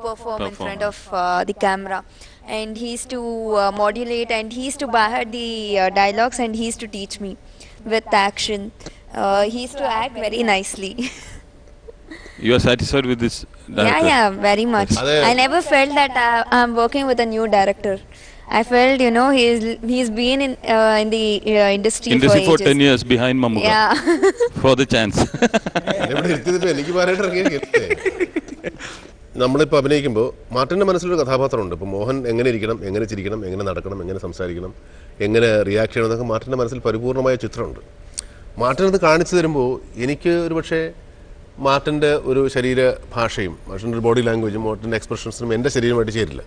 perform in front of the camera, and he used to modulate, and he used to bahar the dialogues, and he used to teach me with action. He used to act very nicely. You are satisfied with this director? Yeah, very much. I never felt that I'm working with a new director. I felt, he's been in the industry for for ages. 10 years behind Mammootty. Yeah. For the chance. നമ്മളിപ്പോൾ അഭിനയിക്കുമ്പോൾ മാർട്ടിൻ്റെ മനസ്സിലൊരു കഥാപാത്രമുണ്ട്. ഇപ്പോൾ മോഹൻ എങ്ങനെ ഇരിക്കണം, എങ്ങനെ ചിരിക്കണം, എങ്ങനെ നടക്കണം, എങ്ങനെ സംസാരിക്കണം, എങ്ങനെ റിയാക്ട് ചെയ്യണം എന്നൊക്കെ മാർട്ടിൻ്റെ മനസ്സിൽ പരിപൂർണമായ ചിത്രമുണ്ട്. മാർട്ടിനത് കാണിച്ചു തരുമ്പോൾ എനിക്ക് ഒരു പക്ഷേ മാർട്ടിൻ്റെ ഒരു ശരീര ഭാഷയും മാർട്ടിൻ്റെ ബോഡി ലാംഗ്വേജും മാർട്ടിൻ്റെ എക്സ്പ്രഷൻസും എൻ്റെ ശരീരമായിട്ട് ചേരില്ല.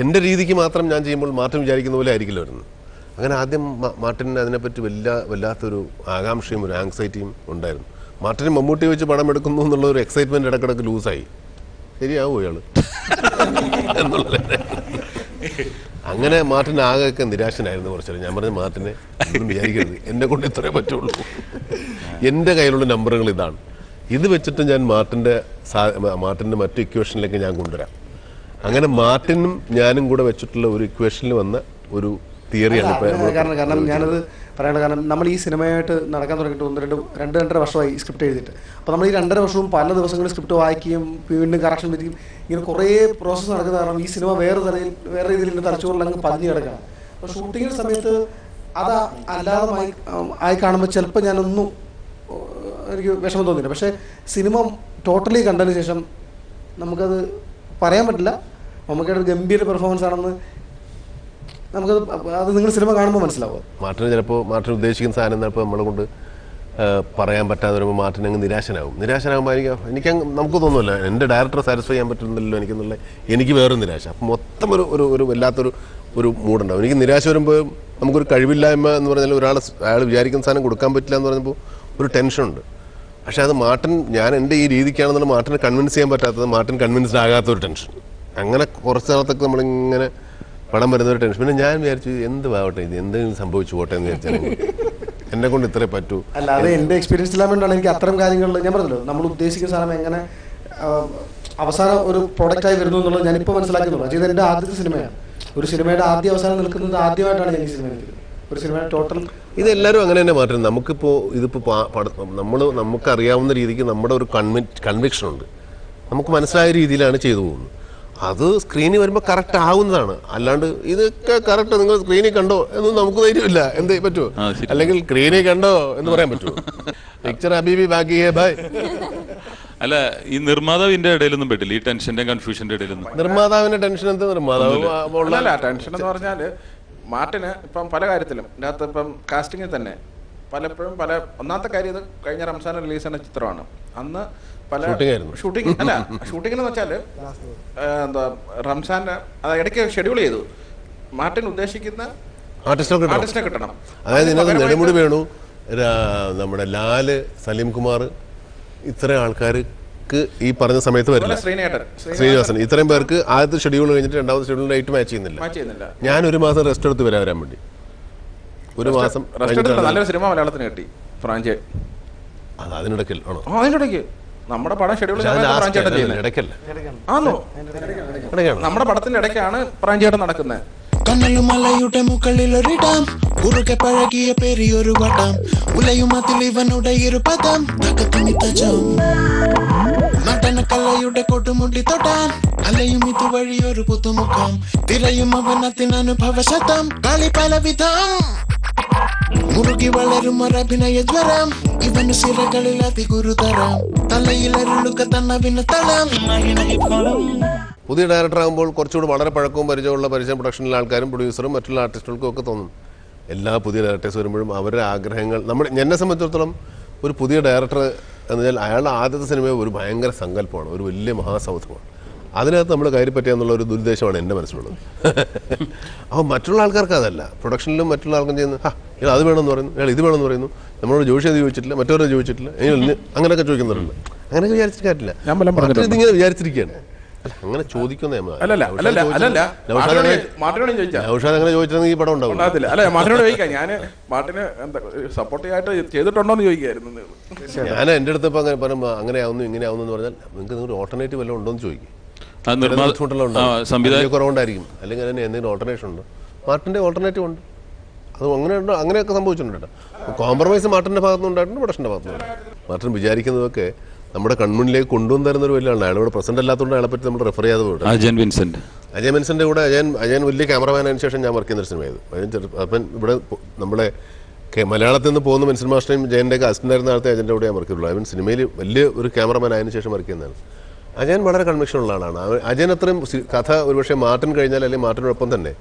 എൻ്റെ രീതിക്ക് മാത്രം ഞാൻ ചെയ്യുമ്പോൾ മാർട്ടിൻ വിചാരിക്കുന്ന പോലെ ആയിരിക്കില്ല വരുന്നത്. അങ്ങനെ ആദ്യം മാർട്ടിന് അതിനെപ്പറ്റി വല്ലാത്തൊരു ആകാംക്ഷയും ഒരു ആങ്സൈറ്റിയും ഉണ്ടായിരുന്നു. മാർട്ടിന് മമ്മൂട്ടി വെച്ച് പടം എടുക്കുന്നു എന്നുള്ള ഒരു എക്സൈറ്റ്മെൻറ്റ് ഇടക്കിടക്ക് ലൂസായി. ശരിയാവോ ഇയാൾ എന്നുള്ളത്. അങ്ങനെ മാർട്ടിന് ആകെയൊക്കെ നിരാശനായിരുന്നു കുറച്ചത്. ഞാൻ പറഞ്ഞു മാർട്ടിനെ ഒന്നും വിചാരിക്കരുത്, എന്നെ കൊണ്ട് ഇത്രേ പറ്റുള്ളൂ, എൻ്റെ കയ്യിലുള്ള നമ്പറുകൾ ഇതാണ്, ഇത് വെച്ചിട്ട് ഞാൻ മാർട്ടിൻ്റെ മറ്റു ഇക്വേഷനിലേക്ക് ഞാൻ കൊണ്ടുവരാം. അങ്ങനെ മാർട്ടിനും ഞാനും കൂടെ വെച്ചിട്ടുള്ള ഒരു ഇക്വേഷനിൽ വന്ന ഒരു തിയറിയാണ്. കാരണം ഞാനത് പറയണത് കാരണം നമ്മൾ ഈ സിനിമയായിട്ട് നടക്കാൻ തുടങ്ങിയിട്ട് രണ്ടര വർഷമായി സ്ക്രിപ്റ്റ് എഴുതിയിട്ട്. അപ്പോൾ നമ്മൾ ഈ 2.5 വർഷവും പല ദിവസങ്ങളിൽ സ്ക്രിപ്റ്റ് വായിക്കുകയും വീണ്ടും കറക്ഷൻ വരികയും ഇങ്ങനെ കുറേ പ്രോസസ്സ് നടക്കുന്ന കാരണം ഈ സിനിമ വേറെ രീതിയിൽ ഇങ്ങനെ തലച്ചോറിലങ്ങ് പതിഞ്ഞ് കിടക്കണം. അപ്പോൾ ഷൂട്ടിങ്ങിൻ്റെ സമയത്ത് അത് അല്ലാതെ ആയി കാണുമ്പോൾ ചിലപ്പോൾ ഞാനൊന്നും എനിക്ക് വിഷമം തോന്നില്ല. പക്ഷേ സിനിമ ടോട്ടലി കണ്ടതിന് ശേഷം നമുക്കത് പറയാൻ പറ്റില്ല. നമുക്കതൊരു ഗംഭീര പെർഫോമൻസ് ആണെന്ന് അത് നിങ്ങൾ സിനിമ കാണുമ്പോൾ മനസ്സിലാവും. മാർട്ടിന് ചിലപ്പോൾ മാർട്ടിന് ഉദ്ദേശിക്കുന്ന സാധനം ചിലപ്പോൾ നമ്മളെ കൊണ്ട് പറയാൻ പറ്റാതെ വരുമ്പോൾ മാർട്ടിൻ അങ്ങ് നിരാശനാകുമ്പോൾ എനിക്ക് നമുക്ക് തോന്നുമല്ലോ എൻ്റെ ഡയറക്ടറെ സാറ്റിസ്ഫൈ ചെയ്യാൻ പറ്റുന്നില്ലല്ലോ എനിക്ക് വേറൊരു നിരാശ. അപ്പം മൊത്തം ഒരു വല്ലാത്തൊരു മൂടുണ്ടാവും. എനിക്ക് നിരാശ വരുമ്പോൾ നമുക്കൊരു കഴിവില്ലായ്മ എന്ന് പറഞ്ഞാൽ അയാൾ വിചാരിക്കുന്ന സാധനം കൊടുക്കാൻ പറ്റില്ല എന്ന് പറഞ്ഞപ്പോൾ ഒരു ടെൻഷനുണ്ട്. പക്ഷേ അത് ഞാൻ എൻ്റെ ഈ രീതിക്കാണെന്നുള്ള മാർട്ടിനെ കൺവിൻസ് ചെയ്യാൻ പറ്റാത്തത്, മാർട്ടിൻ കൺവിൻസ്ഡ് ആകാത്തൊരു ടെൻഷൻ. അങ്ങനെ കുറച്ച് നാളത്തൊക്കെ നമ്മളിങ്ങനെ പടം വരുന്നൊരു ടെൻഷൻ. പിന്നെ ഞാൻ വിചാരിച്ചു എന്തുവാവട്ടെ, ഇത് എന്തെങ്കിലും സംഭവിച്ചു പോട്ടെ എന്ന് വിചാരിച്ചാൽ എന്നെ കൊണ്ട് ഇത്രേ പറ്റൂ. അല്ല, അത് എൻ്റെ എക്സ്പീരിയൻസ് ഇല്ലാൻ വേണ്ടിയാണ് എനിക്ക് അത്തരം കാര്യങ്ങളിൽ ഞാൻ പറഞ്ഞല്ലോ, നമ്മൾ ഉദ്ദേശിക്കുന്ന സാധനം എങ്ങനെ അവസാനം ഒരു പ്രൊഡക്റ്റായി വരുന്നു എന്നുള്ളത് ഞാനിപ്പോൾ മനസ്സിലാക്കുന്നുള്ളൂ. ഇത് എൻ്റെ ആദ്യത്തെ സിനിമയാണ്. ഒരു സിനിമയുടെ ആദ്യ അവസാനം നിൽക്കുന്നത് ആദ്യമായിട്ടാണ് ഞാൻ ഈ സിനിമ നിൽക്കുന്നത്. ഒരു സിനിമ ടോട്ടൽ ഇതെല്ലാവരും അങ്ങനെ തന്നെ മാറ്റുന്നത്. നമുക്കറിയാവുന്ന രീതിക്ക് നമ്മുടെ ഒരു കൺവിക്ഷനുണ്ട്, നമുക്ക് മനസ്സിലായ രീതിയിലാണ് ചെയ്തു പോകുന്നത്. അത് സ്ക്രീനിൽ വരുമ്പോൾ കറക്റ്റ് ആവുന്നതാണ്. അല്ലാണ്ട് ഇതൊക്കെ കറക്റ്റ് നിങ്ങൾ സ്ക്രീനിൽ കണ്ടോ എന്ന് നമുക്ക് ധൈര്യമില്ല. എന്തേ പറ്റുമോ? അല്ലെങ്കിൽ സ്ക്രീനിൽ കണ്ടോ എന്ന് പറയാൻ പറ്റുമോ? പിക്ചർ അബീബി ബാക്കി ബൈ. അല്ല, ഈ നിർമ്മാതാവിന്റെ ഇടയിലൊന്നും പെട്ടില്ല ഈ ടെൻഷന്റെ കൺഫ്യൂഷന്റെ ഇടയിലൊന്നും? നിർമ്മാതാവിന്റെ ടെൻഷൻ എന്താ? നിർമ്മാതാവ് ടെൻഷൻ എന്ന് പറഞ്ഞാൽ മാർട്ടിന് ഇപ്പം പല കാര്യത്തിലും ഇതിനകത്ത് ഇപ്പം കാസ്റ്റിങ്ങിൽ തന്നെ പലപ്പോഴും ഒന്നാമത്തെ കാര്യം ഇത് കഴിഞ്ഞ റംസാൻ റിലീസ് ചെയ്യുന്ന ചിത്രമാണ്. അന്ന് പല ഷൂട്ടിങ്ങിന് വെച്ചാൽ എന്താ റംസാന്റെ ഇടയ്ക്ക് ഷെഡ്യൂൾ ചെയ്തു മാർട്ടിൻ ഉദ്ദേശിക്കുന്ന ആർട്ടിസ്റ്റിനെ കിട്ടണം. അതായത് ഇതിനകത്ത് നെടുമുടി വേണു, നമ്മുടെ ലാല്, സലീം കുമാർ, ഇത്രയും ആൾക്കാർക്ക് ഈ പറഞ്ഞ സമയത്ത് വരില്ല. ശ്രീനിവാസൻ, ഇത്രയും പേർക്ക് ആദ്യത്തെ ഷെഡ്യൂൾ കഴിഞ്ഞിട്ട് രണ്ടാമത്തെ ഷെഡ്യൂൾ ഡേറ്റ് മാച്ച് ചെയ്യുന്നില്ല. ഞാൻ ഒരു മാസം റെസ്റ്റ് എടുത്ത് വരാൻ വേണ്ടി ഒരു മാസം നല്ലൊരു സിനിമ മലയാളത്തിന് കിട്ടി, ഫ്രാഞ്ചൈ. അത് അതിനിടയ്ക്ക് ആണോ? അതിനിടയ്ക്ക് നമ്മുടെ പടം ഷെഡ്യൂൾ നമ്മുടെ പടത്തിന്റെ ഇടയ്ക്കാണ് പ്രാഞ്ചേട്ടൻ നടക്കുന്നത്. കണ്ണലുമലയുടെ മുകളിലൊരിടം കുറുകെ പഴകിയ പെരിയൊരു വട്ടം ഉലയുമത്തിൽ ഇവനുടെ ഇരുപദം നടന കലയുടെ കൊടുമുടി തൊട്ടാൻ അലയും ഇതുവഴി ഒരു പുതുമുഖം തിരയും അവനത്തിനനുഭവ ശതം കളി പലവിധം മുറുകി വളരും ഒരഭിനയ ജ്വരം ഇവന് സിരകളിൽ അതിഗുരുതരം തലയിലരുളുക തന്നവിന് തളം. പുതിയ ഡയറക്ടർ ആകുമ്പോൾ കുറച്ചുകൂടി വളരെ പഴക്കവും പരിചയമുള്ള പ്രൊഡക്ഷനിലെ ആൾക്കാരും പ്രൊഡ്യൂസറും മറ്റുള്ള ആർട്ടിസ്റ്റുകൾക്കും ഒക്കെ തോന്നും. എല്ലാ പുതിയ ഡയറക്ടേഴ്സ് വരുമ്പോഴും അവരുടെ ആഗ്രഹങ്ങൾ എന്നെ സംബന്ധിച്ചിടത്തോളം ഒരു പുതിയ ഡയറക്ടർ എന്ന് വെച്ചാൽ അയാളുടെ ആദ്യത്തെ സിനിമ ഒരു ഭയങ്കര സങ്കല്പമാണ്, ഒരു വലിയ മഹാസൗധമാണ്. അതിനകത്ത് നമ്മൾ കയറി പറ്റുക ഒരു ദുരുദ്ദേശമാണ് എൻ്റെ മനസ്സിലുള്ളത്. അപ്പോൾ മറ്റുള്ള ആൾക്കാർക്ക് അതല്ല. പ്രൊഡക്ഷനിലും മറ്റുള്ള ആൾക്കും ചെയ്യുന്നത് ഇയാൾ അത് വേണമെന്ന് പറയുന്നു, ഇയാൾ ഇത് വേണമെന്ന് പറയുന്നു, നമ്മളോട് ജോഷി അത് ചോദിച്ചിട്ടില്ല, മറ്റവരോട് ചോദിച്ചിട്ടില്ല, അങ്ങനെയൊക്കെ ചോദിക്കുന്നവരുണ്ട്. അങ്ങനെയൊക്കെ വിചാരിച്ചിട്ട് കാര്യമില്ല. ഇതിങ്ങനെ വിചാരിച്ചിരിക്കുകയാണ്. അങ്ങനെ ചോദിക്കുന്ന നൗഷാദ് അങ്ങനെ ചോദിച്ചിരുന്നെങ്കിൽ ഈ പടം ഉണ്ടാവും. ഞാൻ എൻ്റെ അടുത്ത് ഇപ്പം അങ്ങനെ പറയുമ്പോൾ അങ്ങനെ ആവുന്നു ഇങ്ങനെ ആവുന്നു എന്ന് പറഞ്ഞാൽ നിങ്ങൾക്ക് ഓൾട്ടർനേറ്റീവ് വല്ലതും ഉണ്ടോ എന്ന് ചോദിക്കും. കുറവുണ്ടായിരിക്കും, അല്ലെങ്കിൽ അതിന് എന്തെങ്കിലും ഓൾട്ടർനേഷൻ ഉണ്ടോ? മാർട്ടിൻ്റെ ഓൾട്ടർനേറ്റീവ് ഉണ്ട്, അത് അങ്ങനെയൊക്കെ സംഭവിച്ചിട്ടുണ്ട് കേട്ടോ. കോംപ്രമൈസ് മാർട്ടിൻ്റെ ഭാഗത്തുനിന്ന് ഉണ്ടായിട്ടുണ്ട്, പ്രൊഡക്ഷൻ്റെ ഭാഗത്തുനിന്ന്. മാർട്ടിൻ വിചാരിക്കുന്നതൊക്കെ നമ്മുടെ കൺമുന്നിലേക്ക് കൊണ്ടുവന്ന് തരുന്നൊരു വലിയ ആളാണ്. അയാളോട് പ്രസന്റ് അല്ലാത്തതുകൊണ്ട് അയാളെ പറ്റി നമ്മൾ റെഫർ ചെയ്യാതെ പോയിട്ട് അജയൻ വിൻസെൻ്റെ കൂടെ അജയൻ വലിയ ക്യാമറമാനായതിനു ശേഷം ഞാൻ വർക്ക് ചെയ്യുന്നൊരു സിനിമയായത്. അപ്പം ഇവിടെ നമ്മുടെ മലയാളത്തിൽ നിന്ന് പോകുന്ന മെൻസൻ മാസ്റ്ററേയും ജയൻ്റെയൊക്കെ അസിസ്റ്റൻ്റ് ആയിരുന്ന ആളത്തെ അജയൻ്റെ കൂടെ ഞാൻ വർക്ക് ചെയ്തുള്ളൂ. അവൻ സിനിമയിൽ വലിയ ഒരു ക്യാമറമാൻ ആയതിനു ശേഷം വർക്ക് ചെയ്യുന്നതാണ്. അജയൻ വളരെ കൺവിക്ഷൻ ഉള്ള ആളാണ്. അജയൻ അത്രയും കഥ ഒരുപക്ഷെ മാർട്ടിൻ കഴിഞ്ഞാൽ അല്ലെങ്കിൽ മാർട്ടിനോടൊപ്പം തന്നെ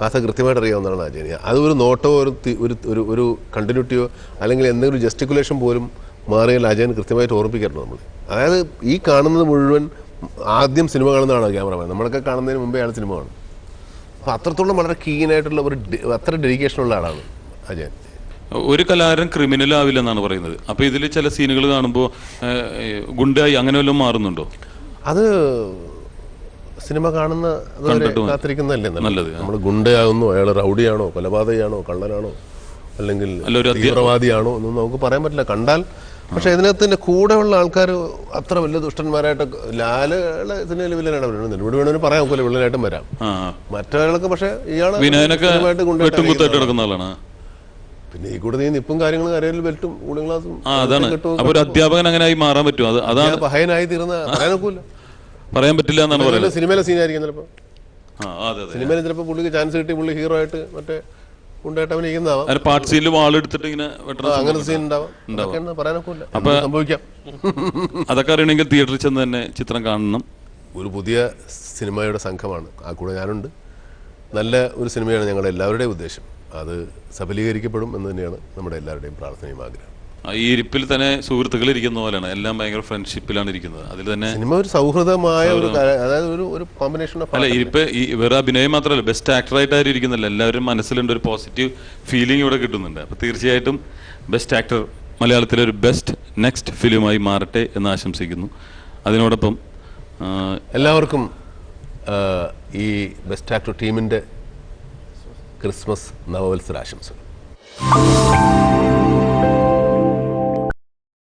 കഥ കൃത്യമായിട്ട് അറിയാവുന്നതാണ് അജയൻ. അതൊരു നോട്ടോ ഒരു കണ്ടിന്യൂറ്റിയോ അല്ലെങ്കിൽ എന്തെങ്കിലും ജസ്റ്റിക്കുലേഷൻ പോലും മാറിയാൽ അജയൻ കൃത്യമായിട്ട് ഓർമ്മിക്കാറുണ്ട് നമ്മൾ. അതായത് ഈ കാണുന്നത് മുഴുവൻ ആദ്യം സിനിമ കാണുന്നതാണ് ക്യാമറമാൻ. നമ്മളൊക്കെ കാണുന്നതിന് മുമ്പേ ആണ് സിനിമ കാണും. അപ്പോൾ അത്രത്തോളം വളരെ കീനായിട്ടുള്ള അത്ര ഡെഡിക്കേഷനുള്ള ആളാണ് അജയൻ. ഒരു കലാകാരൻ ക്രിമിനൽ ആവില്ലെന്നാണ് പറയുന്നത്. അപ്പോൾ ഇതിൽ ചില സീനുകൾ കാണുമ്പോൾ ഗുണ്ടായി അങ്ങനെ വല്ലതും മാറുന്നുണ്ടോ? അത് സിനിമ കാണുന്ന കാത്തിരിക്കുന്നതല്ലേ നല്ലത്. നമ്മൾ ഗുണ്ടയാകുന്നു, അയാൾ റൗഡിയാണോ, കൊലപാതകയാണോ, കള്ളനാണോ, അല്ലെങ്കിൽ തീവ്രവാദിയാണോ ഒന്നും നമുക്ക് പറയാൻ പറ്റില്ല കണ്ടാൽ. പക്ഷെ ഇതിനകത്ത് കൂടെയുള്ള ആൾക്കാർ അത്ര വലിയ ദുഷ്ടന്മാരായിട്ടൊക്കെ ലാലയുടെ സിനിമയിൽ വില്ലനാണ് വരുന്നത്. ഇവിടെ വേണമെങ്കിൽ പറയാൻ നോക്കില്ല, വില്ലനായിട്ടും വരാം. മറ്റൊരാളൊക്കെ പക്ഷെ ഇയാളെ പിന്നെ ഈ കൂടെ നീ നിപ്പും കാര്യങ്ങളും കരയിൽ ബെൽറ്റും കൂളിംഗ് ഗ്ലാസും അധ്യാപകൻ അങ്ങനെ മാറാൻ പറ്റും. അതാണ് പഹയനായി തീർന്ന പറയാൻ നോക്കൂല, പറയാൻ പറ്റില്ല എന്നാണ് പറയുന്നത്. സിനിമയിലെ സീനായിരിക്കും ചിലപ്പോൾ. സിനിമയിൽ ചിലപ്പോൾ പുള്ളിക്ക് ചാൻസ് കിട്ടി, പുള്ളി ഹീറോ ആയിട്ട് മറ്റേ ഉണ്ടായിട്ട് അഭിനയിക്കുന്നതാവാം. അങ്ങനെ സീൻ ഉണ്ടാവാം, പറയാനൊക്കില്ല, സംഭവിക്കാം. അതൊക്കെ അറിയണമെങ്കിൽ തിയേറ്ററിൽ ചെന്ന് തന്നെ ചിത്രം കാണണം. ഒരു പുതിയ സിനിമയുടെ സംഘമാണ്, ആ കൂടെ ഞാനുണ്ട്. നല്ല ഒരു സിനിമയാണ് ഞങ്ങളുടെ എല്ലാവരുടെയും ഉദ്ദേശം. അത് സഫലീകരിക്കപ്പെടും എന്ന് തന്നെയാണ് നമ്മുടെ എല്ലാവരുടെയും പ്രാർത്ഥനയും ആഗ്രഹം. ഈ ഇരിപ്പിൽ തന്നെ സുഹൃത്തുക്കൾ ഇരിക്കുന്ന പോലെയാണ്, എല്ലാം ഭയങ്കര ഫ്രണ്ട്ഷിപ്പിലാണ് ഇരിക്കുന്നത്. അതിൽ തന്നെ സിനിമ ഒരു സൗഹൃദമായ അതായത് ഒരു കോമ്പിനേഷൻ ഓഫ്. അല്ല, ഇരിപ്പ് ഈ വേറെ അഭിനയം മാത്രമല്ല, ബെസ്റ്റ് ആക്ടറായിട്ട് ആരും ഇരിക്കുന്നില്ല. എല്ലാവരും മനസ്സിലുണ്ട്, ഒരു പോസിറ്റീവ് ഫീലിംഗ് ഇവിടെ കിട്ടുന്നുണ്ട്. അപ്പോൾ തീർച്ചയായിട്ടും ബെസ്റ്റ് ആക്ടർ മലയാളത്തിലെ ഒരു ബെസ്റ്റ് നെക്സ്റ്റ് ഫിലിമായി മാറട്ടെ എന്ന് ആശംസിക്കുന്നു. അതിനോടൊപ്പം എല്ലാവർക്കും ഈ ബെസ്റ്റ് ആക്ടർ ടീമിൻ്റെ ക്രിസ്മസ് നവവത്സര ആശംസകൾ.